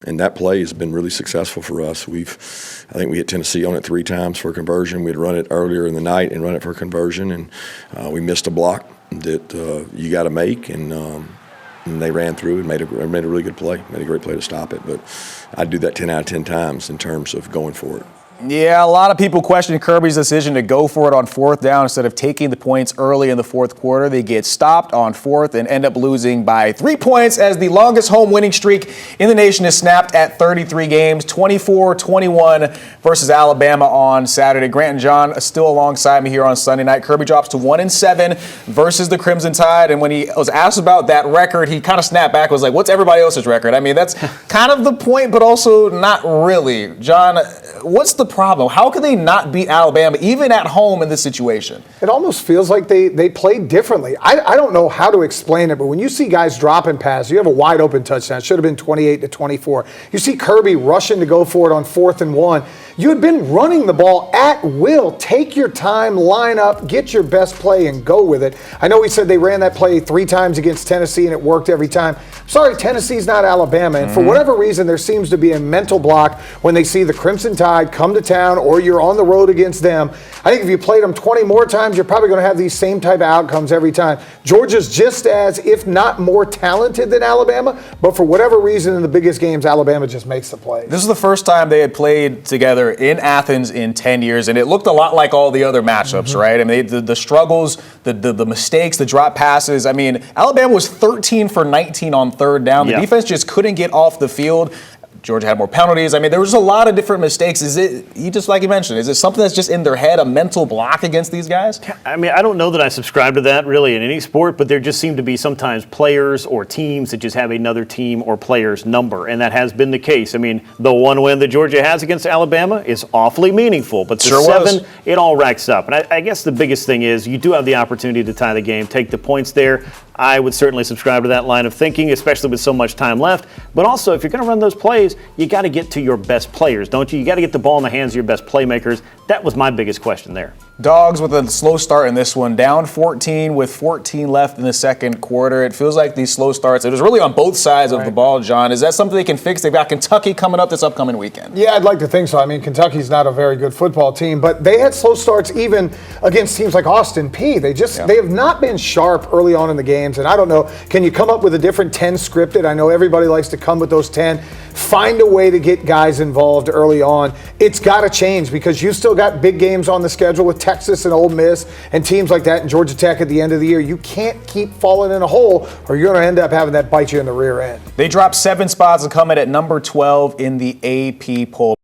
And that play has been really successful for us. I think we hit Tennessee on it 3 times for conversion. We'd run it earlier in the night and run it for conversion, and we missed a block that you got to make, and they ran through and made a really good play, made a great play to stop it. But I'd do that 10 out of 10 times in terms of going for it. Yeah, a lot of people question Kirby's decision to go for it on 4th down instead of taking the points early in the 4th quarter. They get stopped on 4th and end up losing by 3 points as the longest home winning streak in the nation is snapped at 33 games, 24-21 versus Alabama on Saturday. Grant and John are still alongside me here on Sunday night. Kirby drops to 1-7 versus the Crimson Tide, and when he was asked about that record, he kind of snapped back, was like, what's everybody else's record? I mean, that's kind of the point, but also not really. John, what's the problem? How can they not beat Alabama, even at home in this situation? It almost feels like they played differently. I don't know how to explain it, but when you see guys dropping passes, you have a wide open touchdown. It should have been 28-24. You see Kirby rushing to go for it on 4th and 1. You had been running the ball at will. Take your time, line up, get your best play, and go with it. I know we said they ran that play 3 times against Tennessee, and it worked every time. Sorry, Tennessee's not Alabama, and for whatever reason, there seems to be a mental block when they see the Crimson Tide come to town or you're on the road against them. I think if you played them 20 more times, you're probably going to have these same type of outcomes every time. Georgia's just as, if not more talented than Alabama, but for whatever reason in the biggest games, Alabama just makes the play. This is the first time they had played together in Athens in 10 years, and it looked a lot like all the other matchups, right? I mean, the struggles, the mistakes, the drop passes. I mean, Alabama was 13 for 19 on 3rd down. The defense just couldn't get off the field. Georgia had more penalties. I mean, there was a lot of different mistakes. Is it, just like you mentioned, is it something that's just in their head, a mental block against these guys? I mean, I don't know that I subscribe to that really in any sport, but there just seem to be sometimes players or teams that just have another team or player's number, and that has been the case. I mean, the one win that Georgia has against Alabama is awfully meaningful, but the sure 7, it all racks up. And I guess the biggest thing is you do have the opportunity to tie the game, take the points there. I would certainly subscribe to that line of thinking, especially with so much time left. But also, if you're going to run those plays, you got to get to your best players, don't you? You got to get the ball in the hands of your best playmakers. That was my biggest question there. Dawgs with a slow start in this one, down 14 with 14 left in the 2nd quarter. It feels like these slow starts, it was really on both sides of the ball, John. Is that something they can fix? They've got Kentucky coming up this upcoming weekend. Yeah, I'd like to think so. I mean, Kentucky's not a very good football team, but they had slow starts even against teams like Austin Peay. They have not been sharp early on in the games, and I don't know, can you come up with a different 10 scripted? I know everybody likes to come with those 10. Find a way to get guys involved early on. It's got to change because you still got big games on the schedule with Texas and Ole Miss and teams like that and Georgia Tech at the end of the year. You can't keep falling in a hole or you're going to end up having that bite you in the rear end. They dropped 7 spots and come in at number 12 in the AP poll.